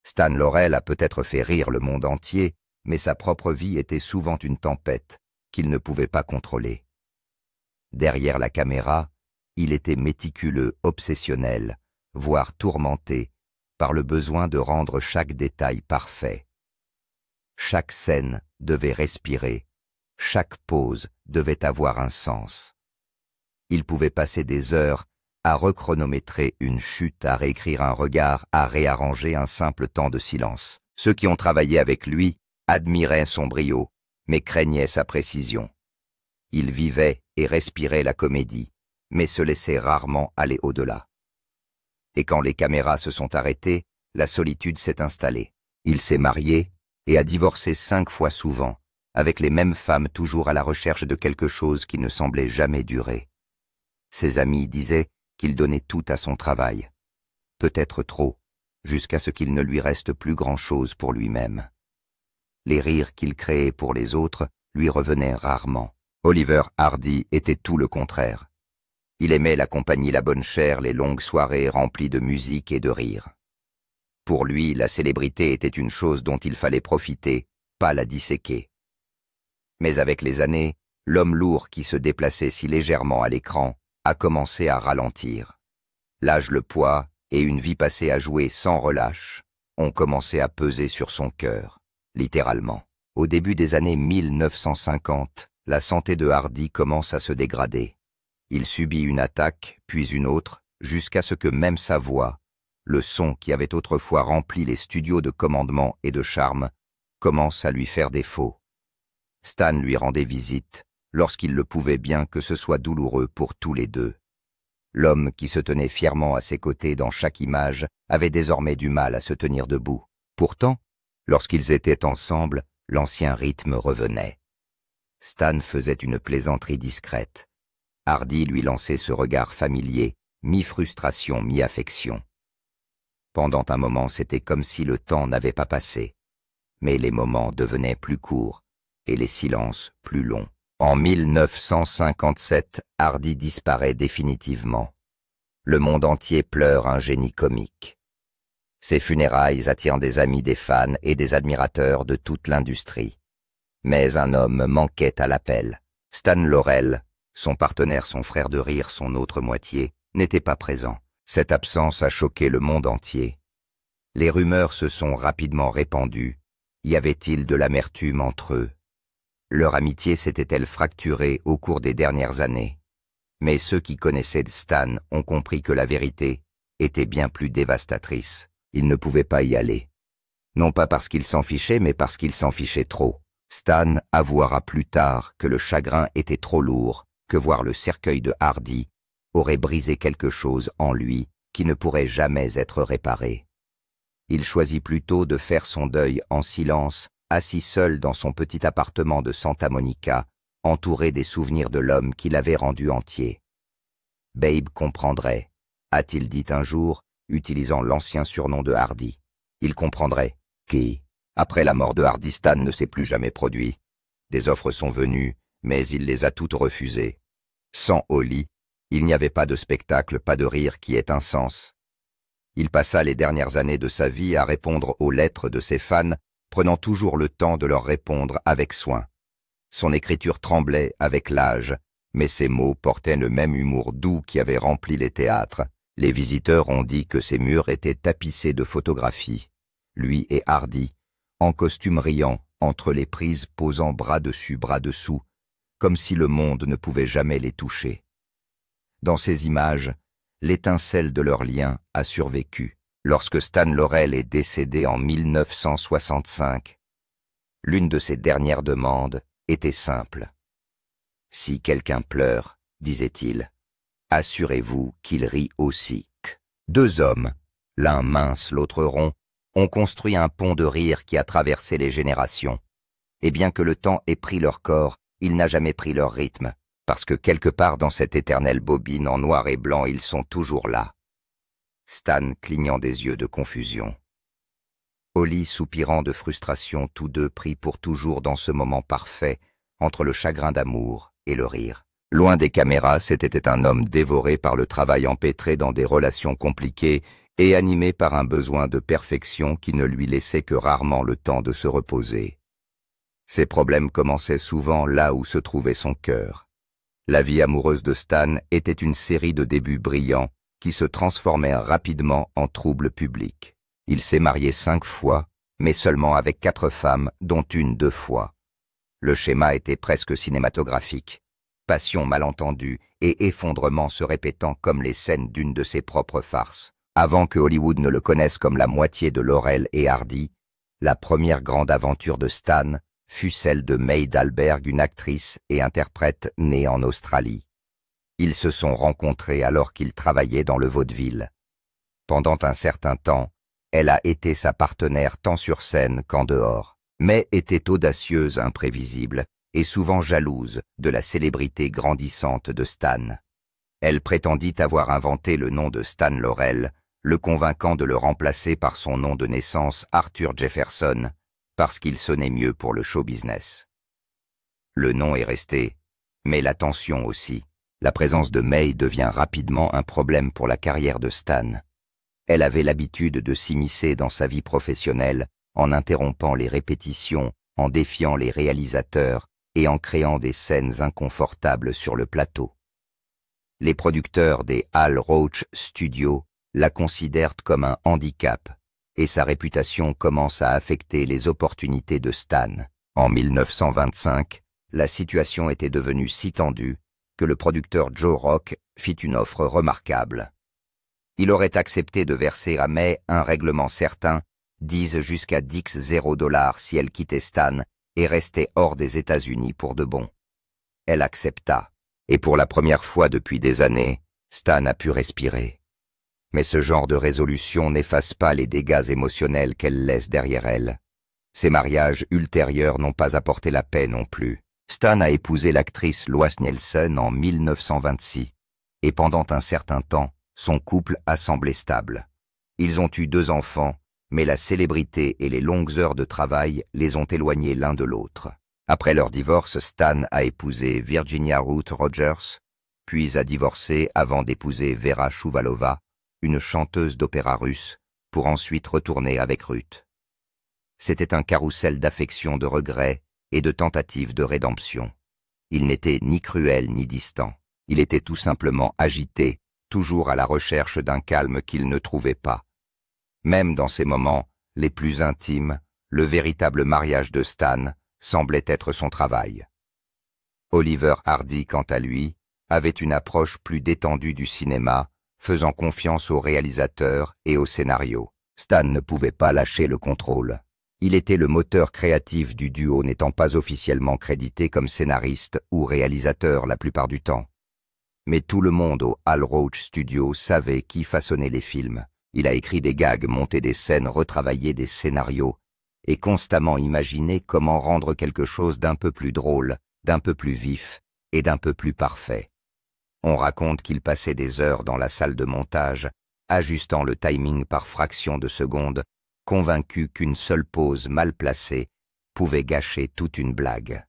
Stan Laurel a peut-être fait rire le monde entier, mais sa propre vie était souvent une tempête qu'il ne pouvait pas contrôler. Derrière la caméra, il était méticuleux, obsessionnel, voire tourmenté par le besoin de rendre chaque détail parfait. Chaque scène devait respirer, chaque pose devait avoir un sens. Il pouvait passer des heures à rechronométrer une chute, à réécrire un regard, à réarranger un simple temps de silence. Ceux qui ont travaillé avec lui admiraient son brio, mais craignaient sa précision. Il vivait et respirait la comédie, mais se laissait rarement aller au-delà. Et quand les caméras se sont arrêtées, la solitude s'est installée. Il s'est marié et a divorcé 5 fois souvent, avec les mêmes femmes toujours à la recherche de quelque chose qui ne semblait jamais durer. Ses amis disaient qu'il donnait tout à son travail. Peut-être trop, jusqu'à ce qu'il ne lui reste plus grand-chose pour lui-même. Les rires qu'il créait pour les autres lui revenaient rarement. Oliver Hardy était tout le contraire. Il aimait la compagnie, la bonne chère, les longues soirées remplies de musique et de rire. Pour lui, la célébrité était une chose dont il fallait profiter, pas la disséquer. Mais avec les années, l'homme lourd qui se déplaçait si légèrement à l'écran a commencé à ralentir. L'âge, le poids et une vie passée à jouer sans relâche ont commencé à peser sur son cœur, littéralement. Au début des années 1950, la santé de Hardy commence à se dégrader. Il subit une attaque, puis une autre, jusqu'à ce que même sa voix, le son qui avait autrefois rempli les studios de commandement et de charme, commence à lui faire défaut. Stan lui rendait visite, lorsqu'il le pouvait bien que ce soit douloureux pour tous les deux. L'homme qui se tenait fièrement à ses côtés dans chaque image avait désormais du mal à se tenir debout. Pourtant, lorsqu'ils étaient ensemble, l'ancien rythme revenait. Stan faisait une plaisanterie discrète. Hardy lui lançait ce regard familier, mi-frustration, mi-affection. Pendant un moment, c'était comme si le temps n'avait pas passé. Mais les moments devenaient plus courts et les silences plus longs. En 1957, Hardy disparaît définitivement. Le monde entier pleure un génie comique. Ses funérailles attirent des amis, des fans et des admirateurs de toute l'industrie. Mais un homme manquait à l'appel. Stan Laurel, son partenaire, son frère de rire, son autre moitié, n'était pas présent. Cette absence a choqué le monde entier. Les rumeurs se sont rapidement répandues. Y avait-il de l'amertume entre eux? Leur amitié s'était-elle fracturée au cours des dernières années? Mais ceux qui connaissaient Stan ont compris que la vérité était bien plus dévastatrice. Ils ne pouvaient pas y aller. Non pas parce qu'ils s'en fichaient, mais parce qu'ils s'en fichaient trop. Stan avouera plus tard que le chagrin était trop lourd, que voir le cercueil de Hardy aurait brisé quelque chose en lui qui ne pourrait jamais être réparé. Il choisit plutôt de faire son deuil en silence, assis seul dans son petit appartement de Santa Monica, entouré des souvenirs de l'homme qui l'avait rendu entier. « Babe comprendrait », a-t-il dit un jour, utilisant l'ancien surnom de Hardy. Il comprendrait qui, après la mort de Hardy, Stan ne s'est plus jamais produit. Des offres sont venues, mais il les a toutes refusées. Sans Holly, il n'y avait pas de spectacle, pas de rire qui ait un sens. Il passa les dernières années de sa vie à répondre aux lettres de ses fans, prenant toujours le temps de leur répondre avec soin. Son écriture tremblait avec l'âge, mais ses mots portaient le même humour doux qui avait rempli les théâtres. Les visiteurs ont dit que ses murs étaient tapissés de photographies. Lui et Hardy, en costume riant, entre les prises posant bras dessus, bras dessous, comme si le monde ne pouvait jamais les toucher. Dans ces images, l'étincelle de leur lien a survécu. Lorsque Stan Laurel est décédé en 1965, l'une de ses dernières demandes était simple. « Si quelqu'un pleure, disait-il, assurez-vous qu'il rit aussi. » 2 hommes, l'un mince, l'autre rond, ont construit un pont de rire qui a traversé les générations. Et bien que le temps ait pris leur corps, il n'a jamais pris leur rythme, parce que quelque part dans cette éternelle bobine en noir et blanc, ils sont toujours là. Stan clignant des yeux de confusion. Holly soupirant de frustration, tous deux pris pour toujours dans ce moment parfait, entre le chagrin d'amour et le rire. Loin des caméras, c'était un homme dévoré par le travail empêtré dans des relations compliquées et animé par un besoin de perfection qui ne lui laissait que rarement le temps de se reposer. Ses problèmes commençaient souvent là où se trouvait son cœur. La vie amoureuse de Stan était une série de débuts brillants qui se transformèrent rapidement en troubles publics. Il s'est marié 5 fois, mais seulement avec 4 femmes, dont une 2 fois. Le schéma était presque cinématographique. Passion mal entendue et effondrement se répétant comme les scènes d'une de ses propres farces. Avant que Hollywood ne le connaisse comme la moitié de Laurel et Hardy, la première grande aventure de Stan fut celle de May Dalberg, une actrice et interprète née en Australie. Ils se sont rencontrés alors qu'il travaillait dans le vaudeville. Pendant un certain temps, elle a été sa partenaire tant sur scène qu'en dehors, mais était audacieuse, imprévisible et souvent jalouse de la célébrité grandissante de Stan. Elle prétendit avoir inventé le nom de Stan Laurel, le convainquant de le remplacer par son nom de naissance Arthur Jefferson, parce qu'il sonnait mieux pour le show business. Le nom est resté, mais l'attention aussi. La présence de May devient rapidement un problème pour la carrière de Stan. Elle avait l'habitude de s'immiscer dans sa vie professionnelle en interrompant les répétitions, en défiant les réalisateurs et en créant des scènes inconfortables sur le plateau. Les producteurs des Hal Roach Studios la considèrent comme un handicap et sa réputation commence à affecter les opportunités de Stan. En 1925, la situation était devenue si tendue que le producteur Joe Rock fit une offre remarquable. Il aurait accepté de verser à May un règlement certain, disent jusqu'à $0 si elle quittait Stan et restait hors des États-Unis pour de bon. Elle accepta, et pour la première fois depuis des années, Stan a pu respirer. Mais ce genre de résolution n'efface pas les dégâts émotionnels qu'elle laisse derrière elle. Ses mariages ultérieurs n'ont pas apporté la paix non plus. Stan a épousé l'actrice Lois Nielsen en 1926, et pendant un certain temps, son couple a semblé stable. Ils ont eu 2 enfants, mais la célébrité et les longues heures de travail les ont éloignés l'un de l'autre. Après leur divorce, Stan a épousé Virginia Ruth Rogers, puis a divorcé avant d'épouser Vera Shuvalova, une chanteuse d'opéra russe, pour ensuite retourner avec Ruth. C'était un carrousel d'affection, de regrets et de tentatives de rédemption. Il n'était ni cruel ni distant. Il était tout simplement agité, toujours à la recherche d'un calme qu'il ne trouvait pas. Même dans ces moments les plus intimes, le véritable mariage de Stan semblait être son travail. Oliver Hardy, quant à lui, avait une approche plus détendue du cinéma, faisant confiance au réalisateur et au scénario. Stan ne pouvait pas lâcher le contrôle. Il était le moteur créatif du duo, n'étant pas officiellement crédité comme scénariste ou réalisateur la plupart du temps. Mais tout le monde au Hal Roach Studios savait qui façonnait les films. Il a écrit des gags, monté des scènes, retravaillé des scénarios, et constamment imaginé comment rendre quelque chose d'un peu plus drôle, d'un peu plus vif et d'un peu plus parfait. On raconte qu'il passait des heures dans la salle de montage, ajustant le timing par fraction de seconde, convaincu qu'une seule pause mal placée pouvait gâcher toute une blague.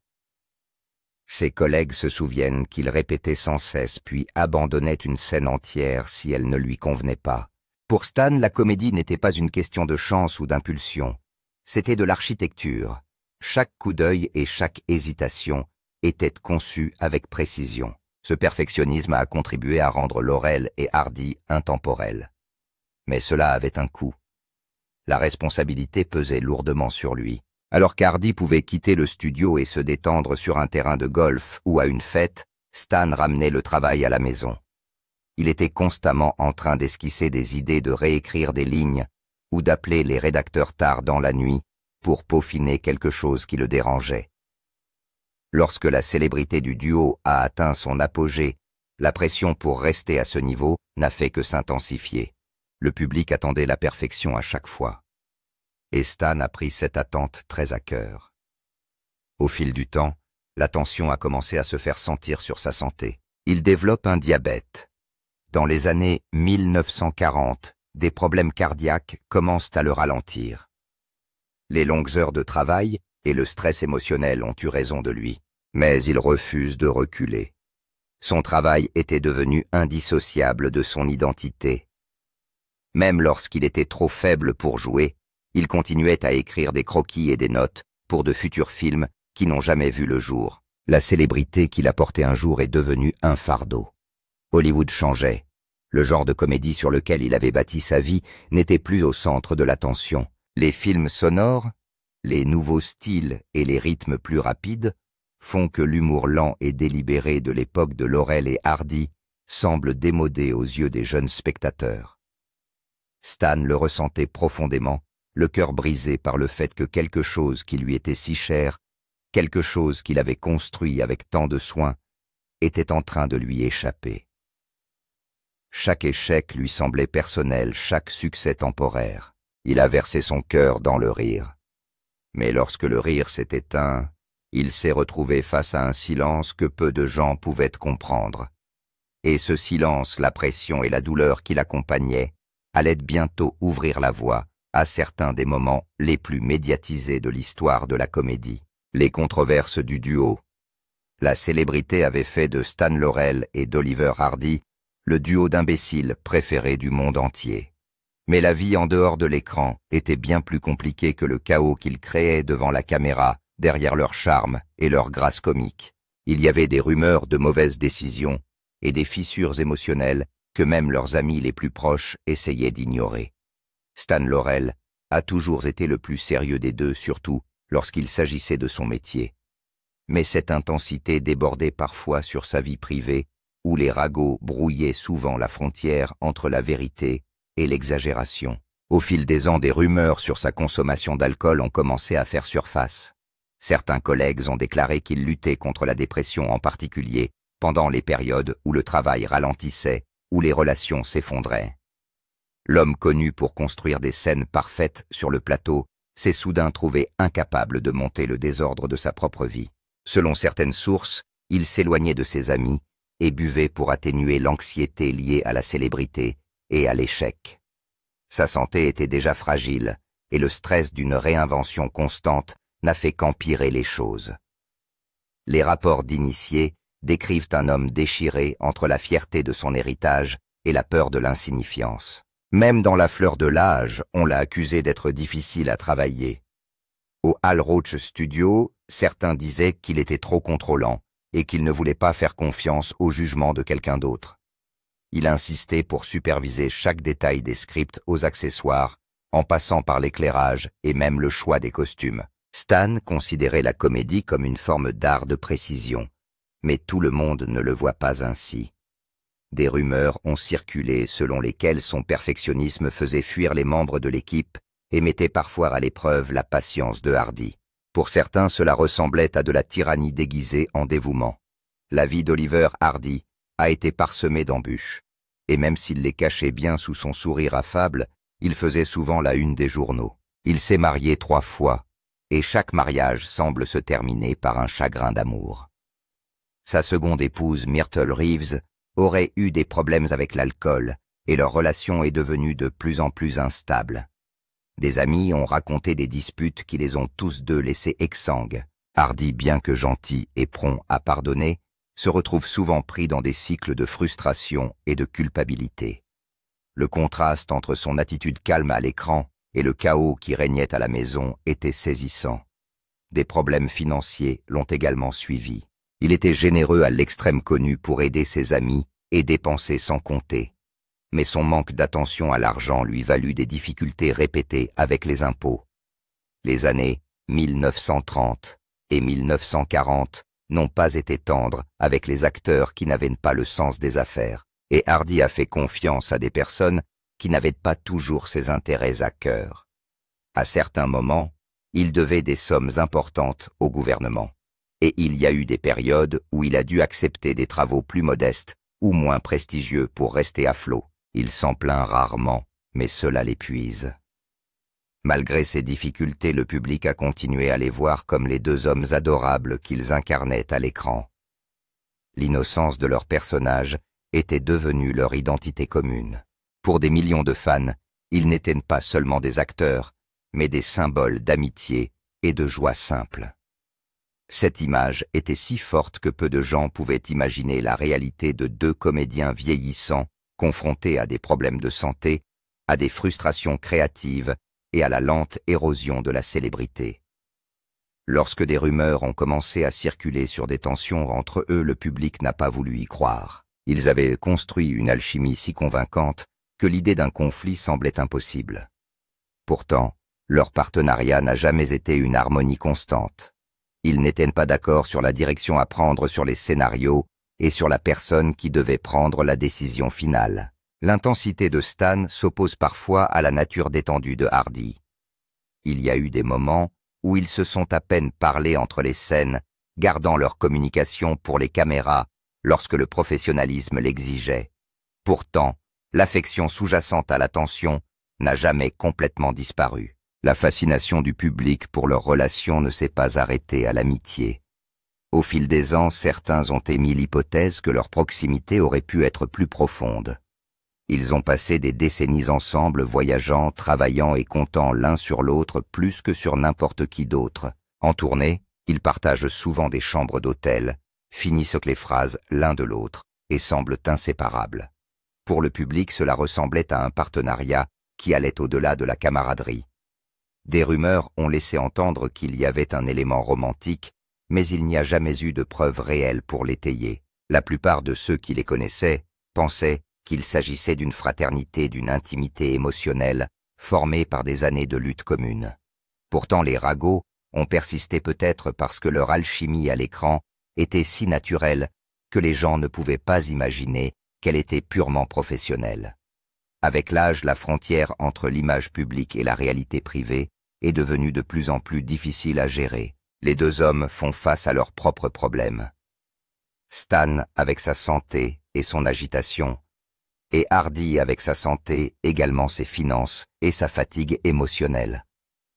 Ses collègues se souviennent qu'il répétait sans cesse puis abandonnait une scène entière si elle ne lui convenait pas. Pour Stan, la comédie n'était pas une question de chance ou d'impulsion. C'était de l'architecture. Chaque coup d'œil et chaque hésitation étaient conçus avec précision. Ce perfectionnisme a contribué à rendre Laurel et Hardy intemporels. Mais cela avait un coût. La responsabilité pesait lourdement sur lui. Alors qu'Hardy pouvait quitter le studio et se détendre sur un terrain de golf ou à une fête, Stan ramenait le travail à la maison. Il était constamment en train d'esquisser des idées, de réécrire des lignes ou d'appeler les rédacteurs tard dans la nuit pour peaufiner quelque chose qui le dérangeait. Lorsque la célébrité du duo a atteint son apogée, la pression pour rester à ce niveau n'a fait que s'intensifier. Le public attendait la perfection à chaque fois. Et Stan a pris cette attente très à cœur. Au fil du temps, la tension a commencé à se faire sentir sur sa santé. Il développe un diabète. Dans les années 1940, des problèmes cardiaques commencent à le ralentir. Les longues heures de travail et le stress émotionnel ont eu raison de lui, mais il refuse de reculer. Son travail était devenu indissociable de son identité. Même lorsqu'il était trop faible pour jouer, il continuait à écrire des croquis et des notes pour de futurs films qui n'ont jamais vu le jour. La célébrité qu'il a portée un jour est devenue un fardeau. Hollywood changeait. Le genre de comédie sur lequel il avait bâti sa vie n'était plus au centre de l'attention. Les films sonores, les nouveaux styles et les rythmes plus rapides font que l'humour lent et délibéré de l'époque de Laurel et Hardy semble démodé aux yeux des jeunes spectateurs. Stan le ressentait profondément, le cœur brisé par le fait que quelque chose qui lui était si cher, quelque chose qu'il avait construit avec tant de soin, était en train de lui échapper. Chaque échec lui semblait personnel, chaque succès temporaire. Il a versé son cœur dans le rire. Mais lorsque le rire s'est éteint, il s'est retrouvé face à un silence que peu de gens pouvaient comprendre. Et ce silence, la pression et la douleur qui l'accompagnaient, allaient bientôt ouvrir la voie à certains des moments les plus médiatisés de l'histoire de la comédie. Les controverses du duo. La célébrité avait fait de Stan Laurel et d'Oliver Hardy le duo d'imbéciles préféré du monde entier. Mais la vie en dehors de l'écran était bien plus compliquée que le chaos qu'ils créaient devant la caméra, derrière leur charme et leur grâce comique. Il y avait des rumeurs de mauvaises décisions et des fissures émotionnelles que même leurs amis les plus proches essayaient d'ignorer. Stan Laurel a toujours été le plus sérieux des deux, surtout lorsqu'il s'agissait de son métier. Mais cette intensité débordait parfois sur sa vie privée, où les ragots brouillaient souvent la frontière entre la vérité et l'exagération. Au fil des ans, des rumeurs sur sa consommation d'alcool ont commencé à faire surface. Certains collègues ont déclaré qu'il luttait contre la dépression en particulier pendant les périodes où le travail ralentissait, où les relations s'effondraient. L'homme connu pour construire des scènes parfaites sur le plateau s'est soudain trouvé incapable de monter le désordre de sa propre vie. Selon certaines sources, il s'éloignait de ses amis et buvait pour atténuer l'anxiété liée à la célébrité et à l'échec. Sa santé était déjà fragile et le stress d'une réinvention constante n'a fait qu'empirer les choses. Les rapports d'initiés décrivent un homme déchiré entre la fierté de son héritage et la peur de l'insignifiance. Même dans la fleur de l'âge, on l'a accusé d'être difficile à travailler. Au Hal Roach Studio, certains disaient qu'il était trop contrôlant et qu'il ne voulait pas faire confiance au jugement de quelqu'un d'autre. Il insistait pour superviser chaque détail des scripts aux accessoires, en passant par l'éclairage et même le choix des costumes. Stan considérait la comédie comme une forme d'art de précision, mais tout le monde ne le voit pas ainsi. Des rumeurs ont circulé selon lesquelles son perfectionnisme faisait fuir les membres de l'équipe et mettait parfois à l'épreuve la patience de Hardy. Pour certains, cela ressemblait à de la tyrannie déguisée en dévouement. La vie d'Oliver Hardy a été parsemée d'embûches, et même s'il les cachait bien sous son sourire affable, il faisait souvent la une des journaux. Il s'est marié 3 fois, et chaque mariage semble se terminer par un chagrin d'amour. Sa seconde épouse, Myrtle Reeves, aurait eu des problèmes avec l'alcool, et leur relation est devenue de plus en plus instable. Des amis ont raconté des disputes qui les ont tous deux laissés exsangues. Hardy, bien que gentil et prompt à pardonner, se retrouve souvent pris dans des cycles de frustration et de culpabilité. Le contraste entre son attitude calme à l'écran et le chaos qui régnait à la maison était saisissant. Des problèmes financiers l'ont également suivi. Il était généreux à l'extrême connu pour aider ses amis et dépenser sans compter. Mais son manque d'attention à l'argent lui valut des difficultés répétées avec les impôts. Les années 1930 et 1940 n'ont pas été tendres avec les acteurs qui n'avaient pas le sens des affaires, et Hardy a fait confiance à des personnes qui n'avaient pas toujours ses intérêts à cœur. À certains moments, il devait des sommes importantes au gouvernement, et il y a eu des périodes où il a dû accepter des travaux plus modestes ou moins prestigieux pour rester à flot. Il s'en plaint rarement, mais cela l'épuise. Malgré ces difficultés, le public a continué à les voir comme les 2 hommes adorables qu'ils incarnaient à l'écran. L'innocence de leurs personnages était devenue leur identité commune. Pour des millions de fans, ils n'étaient pas seulement des acteurs, mais des symboles d'amitié et de joie simple. Cette image était si forte que peu de gens pouvaient imaginer la réalité de 2 comédiens vieillissants confrontés à des problèmes de santé, à des frustrations créatives et à la lente érosion de la célébrité. Lorsque des rumeurs ont commencé à circuler sur des tensions entre eux, le public n'a pas voulu y croire. Ils avaient construit une alchimie si convaincante que l'idée d'un conflit semblait impossible. Pourtant, leur partenariat n'a jamais été une harmonie constante. Ils n'étaient pas d'accord sur la direction à prendre sur les scénarios et sur la personne qui devait prendre la décision finale. L'intensité de Stan s'oppose parfois à la nature détendue de Hardy. Il y a eu des moments où ils se sont à peine parlé entre les scènes, gardant leur communication pour les caméras lorsque le professionnalisme l'exigeait. Pourtant, l'affection sous-jacente à la tension n'a jamais complètement disparu. La fascination du public pour leur relation ne s'est pas arrêtée à l'amitié. Au fil des ans, certains ont émis l'hypothèse que leur proximité aurait pu être plus profonde. Ils ont passé des décennies ensemble, voyageant, travaillant et comptant l'un sur l'autre plus que sur n'importe qui d'autre. En tournée, ils partagent souvent des chambres d'hôtel, finissent les phrases l'un de l'autre et semblent inséparables. Pour le public, cela ressemblait à un partenariat qui allait au-delà de la camaraderie. Des rumeurs ont laissé entendre qu'il y avait un élément romantique, mais il n'y a jamais eu de preuves réelles pour l'étayer. La plupart de ceux qui les connaissaient pensaient qu'il s'agissait d'une fraternité, d'une intimité émotionnelle, formée par des années de lutte commune. Pourtant, les ragots ont persisté peut-être parce que leur alchimie à l'écran était si naturelle que les gens ne pouvaient pas imaginer qu'elle était purement professionnelle. Avec l'âge, la frontière entre l'image publique et la réalité privée est devenue de plus en plus difficile à gérer. Les deux hommes font face à leurs propres problèmes. Stan avec sa santé et son agitation, et Hardy avec sa santé, également ses finances et sa fatigue émotionnelle.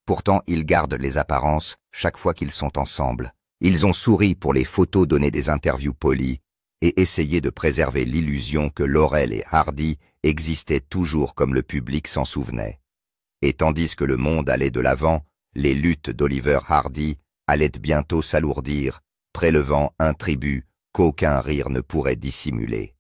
Pourtant, ils gardent les apparences chaque fois qu'ils sont ensemble. Ils ont souri pour les photos, donné des interviews polies et essayé de préserver l'illusion que Laurel et Hardy existaient toujours comme le public s'en souvenait. Et tandis que le monde allait de l'avant, les luttes d'Oliver Hardy allaient bientôt s'alourdir, prélevant un tribut qu'aucun rire ne pourrait dissimuler.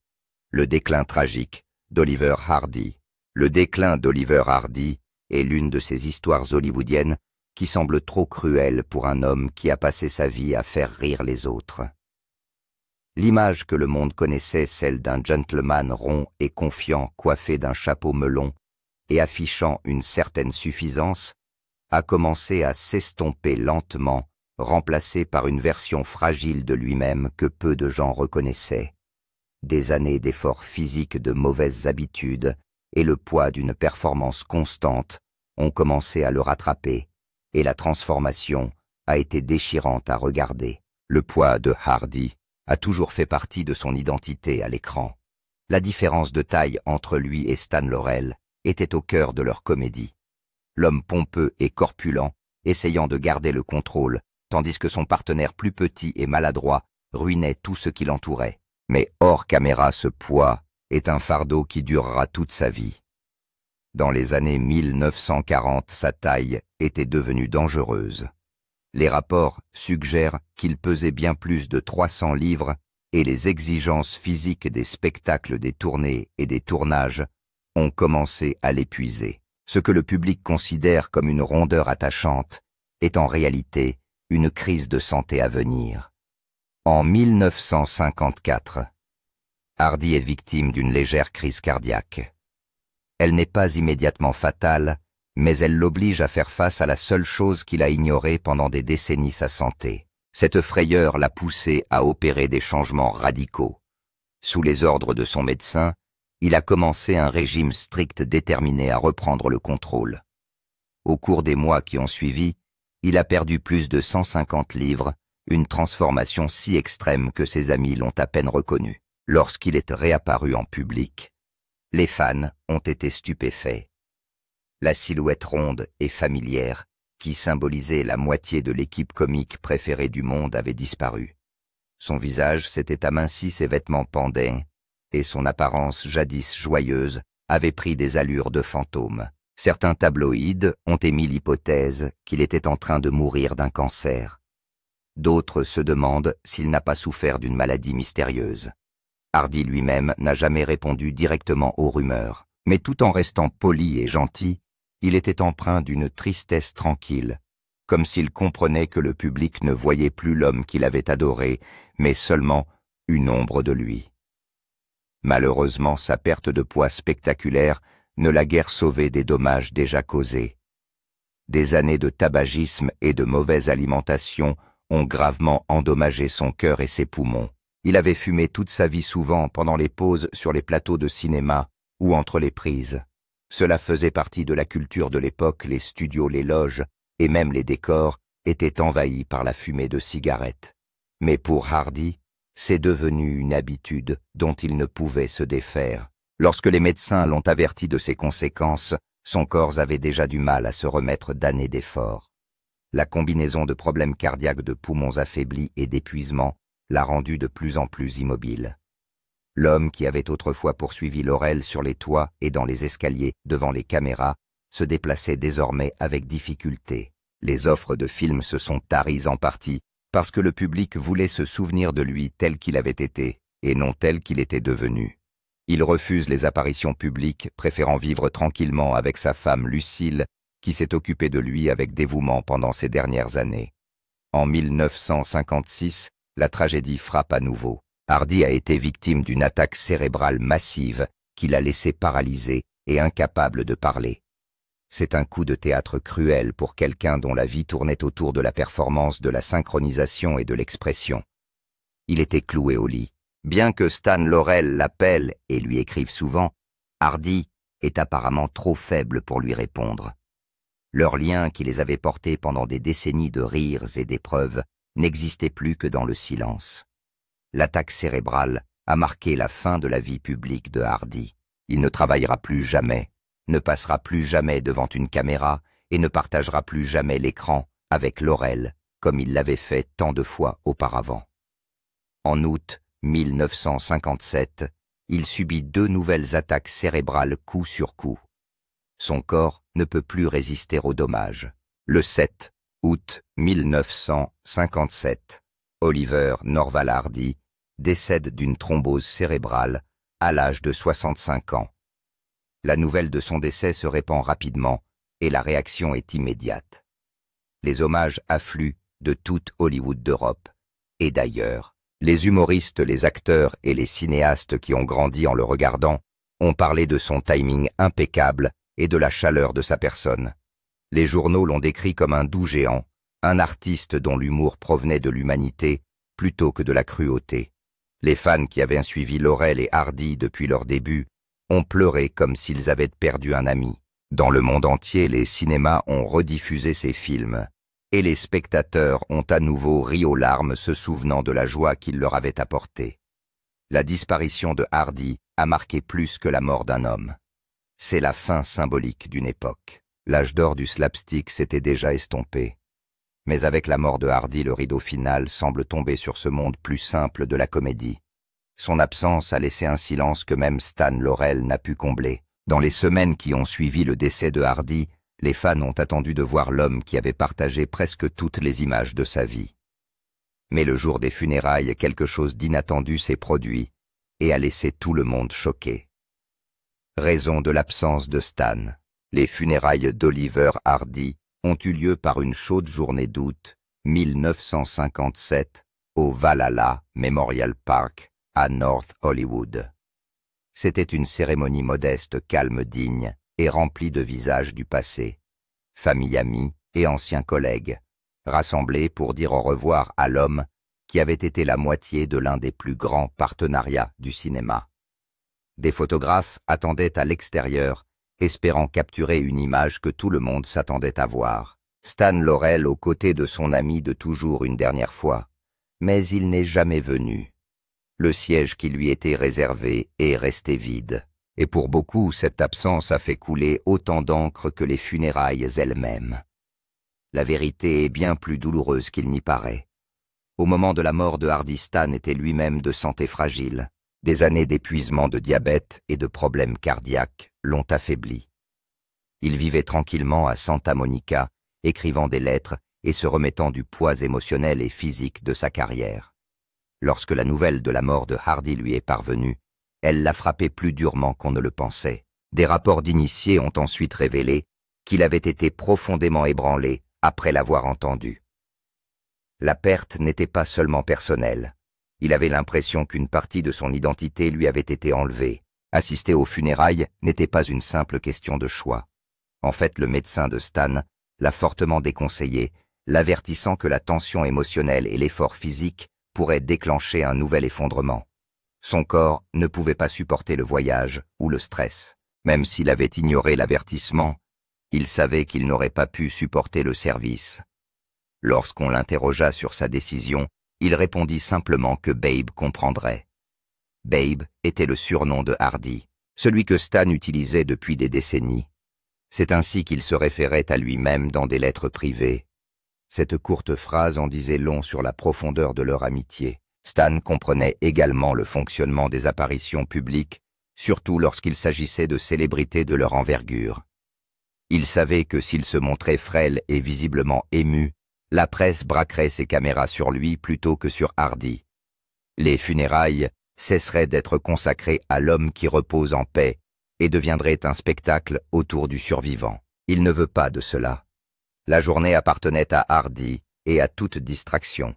Le déclin tragique d'Oliver Hardy. Le déclin d'Oliver Hardy est l'une de ces histoires hollywoodiennes qui semblent trop cruelles pour un homme qui a passé sa vie à faire rire les autres. L'image que le monde connaissait, celle d'un gentleman rond et confiant, coiffé d'un chapeau melon et affichant une certaine suffisance, a commencé à s'estomper lentement, remplacée par une version fragile de lui-même que peu de gens reconnaissaient. Des années d'efforts physiques, de mauvaises habitudes et le poids d'une performance constante ont commencé à le rattraper, et la transformation a été déchirante à regarder. Le poids de Hardy a toujours fait partie de son identité à l'écran. La différence de taille entre lui et Stan Laurel était au cœur de leur comédie. L'homme pompeux et corpulent essayant de garder le contrôle, tandis que son partenaire plus petit et maladroit ruinait tout ce qui l'entourait. Mais hors caméra, ce poids est un fardeau qui durera toute sa vie. Dans les années 1940, sa taille était devenue dangereuse. Les rapports suggèrent qu'il pesait bien plus de 300 livres et les exigences physiques des spectacles, des tournées et des tournages ont commencé à l'épuiser. Ce que le public considère comme une rondeur attachante est en réalité une crise de santé à venir. En 1954, Hardy est victime d'une légère crise cardiaque. Elle n'est pas immédiatement fatale, mais elle l'oblige à faire face à la seule chose qu'il a ignorée pendant des décennies, sa santé. Cette frayeur l'a poussé à opérer des changements radicaux. Sous les ordres de son médecin, il a commencé un régime strict déterminé à reprendre le contrôle. Au cours des mois qui ont suivi, il a perdu plus de 150 livres, une transformation si extrême que ses amis l'ont à peine reconnu. Lorsqu'il est réapparu en public, les fans ont été stupéfaits. La silhouette ronde et familière, qui symbolisait la moitié de l'équipe comique préférée du monde, avait disparu. Son visage s'était aminci, ses vêtements pendaient, et son apparence jadis joyeuse avait pris des allures de fantôme. Certains tabloïds ont émis l'hypothèse qu'il était en train de mourir d'un cancer. D'autres se demandent s'il n'a pas souffert d'une maladie mystérieuse. Hardy lui-même n'a jamais répondu directement aux rumeurs. Mais tout en restant poli et gentil, il était empreint d'une tristesse tranquille, comme s'il comprenait que le public ne voyait plus l'homme qu'il avait adoré, mais seulement une ombre de lui. Malheureusement, sa perte de poids spectaculaire ne l'a guère sauvé des dommages déjà causés. Des années de tabagisme et de mauvaise alimentation ont gravement endommagé son cœur et ses poumons. Il avait fumé toute sa vie souvent pendant les pauses sur les plateaux de cinéma ou entre les prises. Cela faisait partie de la culture de l'époque, les studios, les loges et même les décors étaient envahis par la fumée de cigarettes. Mais pour Hardy, c'est devenu une habitude dont il ne pouvait se défaire. Lorsque les médecins l'ont averti de ses conséquences, son corps avait déjà du mal à se remettre d'années d'efforts. La combinaison de problèmes cardiaques, de poumons affaiblis et d'épuisement l'a rendu de plus en plus immobile. L'homme qui avait autrefois poursuivi Laurel sur les toits et dans les escaliers devant les caméras se déplaçait désormais avec difficulté. Les offres de films se sont taries en partie parce que le public voulait se souvenir de lui tel qu'il avait été et non tel qu'il était devenu. Il refuse les apparitions publiques, préférant vivre tranquillement avec sa femme Lucille, qui s'est occupée de lui avec dévouement pendant ces dernières années. En 1956, la tragédie frappe à nouveau. Hardy a été victime d'une attaque cérébrale massive qui l'a laissé paralysé et incapable de parler. C'est un coup de théâtre cruel pour quelqu'un dont la vie tournait autour de la performance, de la synchronisation et de l'expression. Il était cloué au lit. Bien que Stan Laurel l'appelle et lui écrive souvent, Hardy est apparemment trop faible pour lui répondre. Leur lien qui les avait portés pendant des décennies de rires et d'épreuves n'existait plus que dans le silence. L'attaque cérébrale a marqué la fin de la vie publique de Hardy. Il ne travaillera plus jamais, ne passera plus jamais devant une caméra et ne partagera plus jamais l'écran avec Laurel comme il l'avait fait tant de fois auparavant. En août 1957, il subit 2 nouvelles attaques cérébrales coup sur coup. Son corps ne peut plus résister aux dommages. Le 7 août 1957, Oliver Norval Hardy décède d'une thrombose cérébrale à l'âge de 65 ans. La nouvelle de son décès se répand rapidement et la réaction est immédiate. Les hommages affluent de toute Hollywood d'Europe et d'ailleurs. Les humoristes, les acteurs et les cinéastes qui ont grandi en le regardant ont parlé de son timing impeccable et de la chaleur de sa personne. Les journaux l'ont décrit comme un doux géant, un artiste dont l'humour provenait de l'humanité plutôt que de la cruauté. Les fans qui avaient suivi Laurel et Hardy depuis leur début ont pleuré comme s'ils avaient perdu un ami. Dans le monde entier, les cinémas ont rediffusé ces films. Et les spectateurs ont à nouveau ri aux larmes se souvenant de la joie qu'il leur avait apportée. La disparition de Hardy a marqué plus que la mort d'un homme. C'est la fin symbolique d'une époque. L'âge d'or du slapstick s'était déjà estompé. Mais avec la mort de Hardy, le rideau final semble tomber sur ce monde plus simple de la comédie. Son absence a laissé un silence que même Stan Laurel n'a pu combler. Dans les semaines qui ont suivi le décès de Hardy, les fans ont attendu de voir l'homme qui avait partagé presque toutes les images de sa vie. Mais le jour des funérailles, quelque chose d'inattendu s'est produit et a laissé tout le monde choqué. Raison de l'absence de Stan. Les funérailles d'Oliver Hardy ont eu lieu par une chaude journée d'août 1957 au Valhalla Memorial Park à North Hollywood. C'était une cérémonie modeste, calme, digne et remplie de visages du passé, famille amie et anciens collègues, rassemblés pour dire au revoir à l'homme qui avait été la moitié de l'un des plus grands partenariats du cinéma. Des photographes attendaient à l'extérieur, espérant capturer une image que tout le monde s'attendait à voir. Stan Laurel aux côtés de son ami de toujours une dernière fois, mais il n'est jamais venu. Le siège qui lui était réservé est resté vide. Et pour beaucoup, cette absence a fait couler autant d'encre que les funérailles elles-mêmes. La vérité est bien plus douloureuse qu'il n'y paraît. Au moment de la mort de Hardy, Stan était lui-même de santé fragile. Des années d'épuisement, de diabète et de problèmes cardiaques l'ont affaibli. Il vivait tranquillement à Santa Monica, écrivant des lettres et se remettant du poids émotionnel et physique de sa carrière. Lorsque la nouvelle de la mort de Hardy lui est parvenue, elle l'a frappé plus durement qu'on ne le pensait. Des rapports d'initiés ont ensuite révélé qu'il avait été profondément ébranlé après l'avoir entendu. La perte n'était pas seulement personnelle. Il avait l'impression qu'une partie de son identité lui avait été enlevée. Assister aux funérailles n'était pas une simple question de choix. En fait, le médecin de Stan l'a fortement déconseillé, l'avertissant que la tension émotionnelle et l'effort physique pourraient déclencher un nouvel effondrement. Son corps ne pouvait pas supporter le voyage ou le stress. Même s'il avait ignoré l'avertissement, il savait qu'il n'aurait pas pu supporter le service. Lorsqu'on l'interrogea sur sa décision, il répondit simplement que Babe comprendrait. Babe était le surnom de Hardy, celui que Stan utilisait depuis des décennies. C'est ainsi qu'il se référait à lui-même dans des lettres privées. Cette courte phrase en disait long sur la profondeur de leur amitié. Stan comprenait également le fonctionnement des apparitions publiques, surtout lorsqu'il s'agissait de célébrités de leur envergure. Il savait que s'il se montrait frêle et visiblement ému, la presse braquerait ses caméras sur lui plutôt que sur Hardy. Les funérailles cesseraient d'être consacrées à l'homme qui repose en paix et deviendraient un spectacle autour du survivant. Il ne veut pas de cela. La journée appartenait à Hardy et à toute distraction.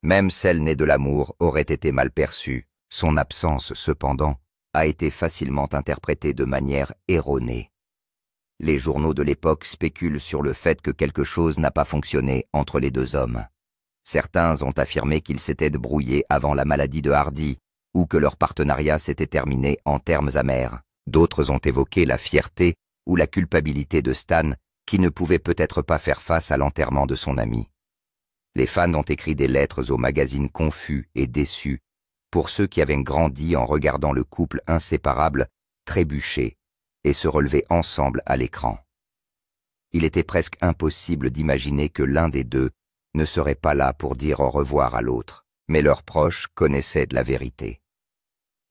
Même celle née de l'amour aurait été mal perçue. Son absence, cependant, a été facilement interprétée de manière erronée. Les journaux de l'époque spéculent sur le fait que quelque chose n'a pas fonctionné entre les deux hommes. Certains ont affirmé qu'ils s'étaient brouillés avant la maladie de Hardy, ou que leur partenariat s'était terminé en termes amers. D'autres ont évoqué la fierté ou la culpabilité de Stan, qui ne pouvait peut-être pas faire face à l'enterrement de son ami. Les fans ont écrit des lettres aux magazines confus et déçus, pour ceux qui avaient grandi en regardant le couple inséparable trébucher et se relever ensemble à l'écran. Il était presque impossible d'imaginer que l'un des deux ne serait pas là pour dire au revoir à l'autre, mais leurs proches connaissaient de la vérité.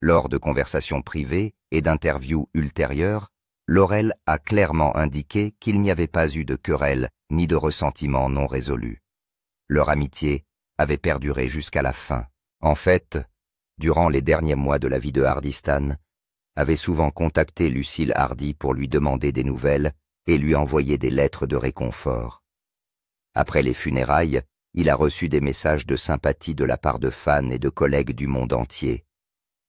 Lors de conversations privées et d'interviews ultérieures, Laurel a clairement indiqué qu'il n'y avait pas eu de querelle ni de ressentiment non résolu. Leur amitié avait perduré jusqu'à la fin. En fait, durant les derniers mois de la vie de Hardy, Stan avait souvent contacté Lucille Hardy pour lui demander des nouvelles et lui envoyer des lettres de réconfort. Après les funérailles, il a reçu des messages de sympathie de la part de fans et de collègues du monde entier.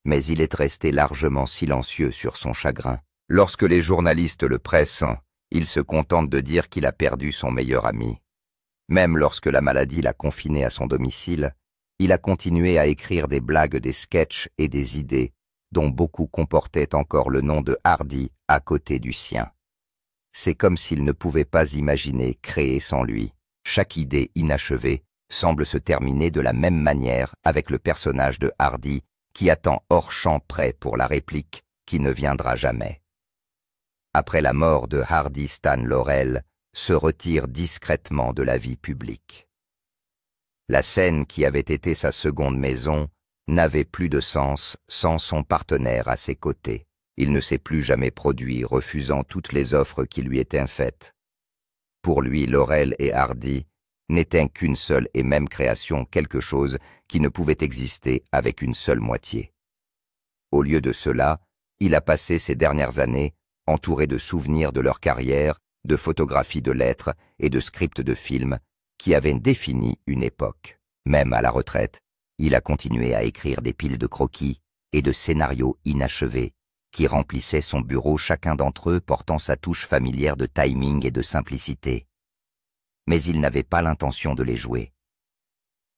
Mais il est resté largement silencieux sur son chagrin. Lorsque les journalistes le pressent, il se contente de dire qu'il a perdu son meilleur ami. Même lorsque la maladie l'a confiné à son domicile, il a continué à écrire des blagues, des sketchs et des idées, dont beaucoup comportaient encore le nom de Hardy à côté du sien. C'est comme s'il ne pouvait pas imaginer créer sans lui. Chaque idée inachevée semble se terminer de la même manière avec le personnage de Hardy qui attend hors champ prêt pour la réplique qui ne viendra jamais. Après la mort de Hardy, Stan Laurel se retire discrètement de la vie publique. La scène qui avait été sa seconde maison n'avait plus de sens sans son partenaire à ses côtés. Il ne s'est plus jamais produit, refusant toutes les offres qui lui étaient faites. Pour lui, Laurel et Hardy n'étaient qu'une seule et même création, quelque chose qui ne pouvait exister avec une seule moitié. Au lieu de cela, il a passé ces dernières années entouré de souvenirs de leur carrière, de photographies de lettres et de scripts de films qui avaient défini une époque. Même à la retraite, il a continué à écrire des piles de croquis et de scénarios inachevés qui remplissaient son bureau, chacun d'entre eux portant sa touche familière de timing et de simplicité. Mais il n'avait pas l'intention de les jouer.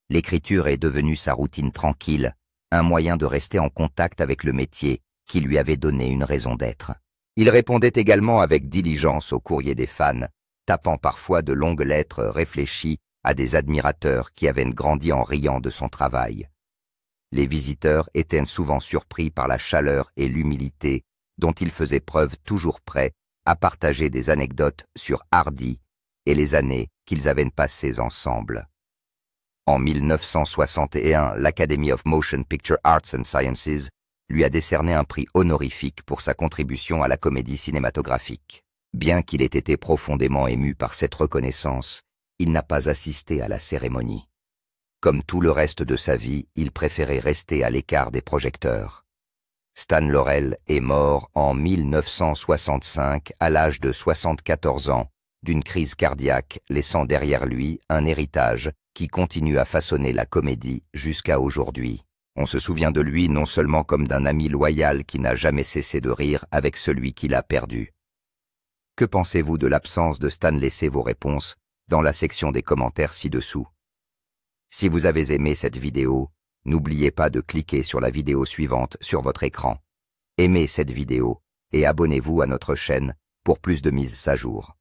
L'écriture est devenue sa routine tranquille, un moyen de rester en contact avec le métier qui lui avait donné une raison d'être. Il répondait également avec diligence aux courriers des fans, tapant parfois de longues lettres réfléchies à des admirateurs qui avaient grandi en riant de son travail. Les visiteurs étaient souvent surpris par la chaleur et l'humilité dont il faisait preuve, toujours prêt à partager des anecdotes sur Hardy et les années qu'ils avaient passées ensemble. En 1961, l'Academy of Motion Picture Arts and Sciences lui a décerné un prix honorifique pour sa contribution à la comédie cinématographique. Bien qu'il ait été profondément ému par cette reconnaissance, il n'a pas assisté à la cérémonie. Comme tout le reste de sa vie, il préférait rester à l'écart des projecteurs. Stan Laurel est mort en 1965 à l'âge de 74 ans d'une crise cardiaque, laissant derrière lui un héritage qui continue à façonner la comédie jusqu'à aujourd'hui. On se souvient de lui non seulement comme d'un ami loyal qui n'a jamais cessé de rire avec celui qui l'a perdu. Que pensez-vous de l'absence de Stan? Laissez vos réponses dans la section des commentaires ci-dessous. Si vous avez aimé cette vidéo, n'oubliez pas de cliquer sur la vidéo suivante sur votre écran. Aimez cette vidéo et abonnez-vous à notre chaîne pour plus de mises à jour.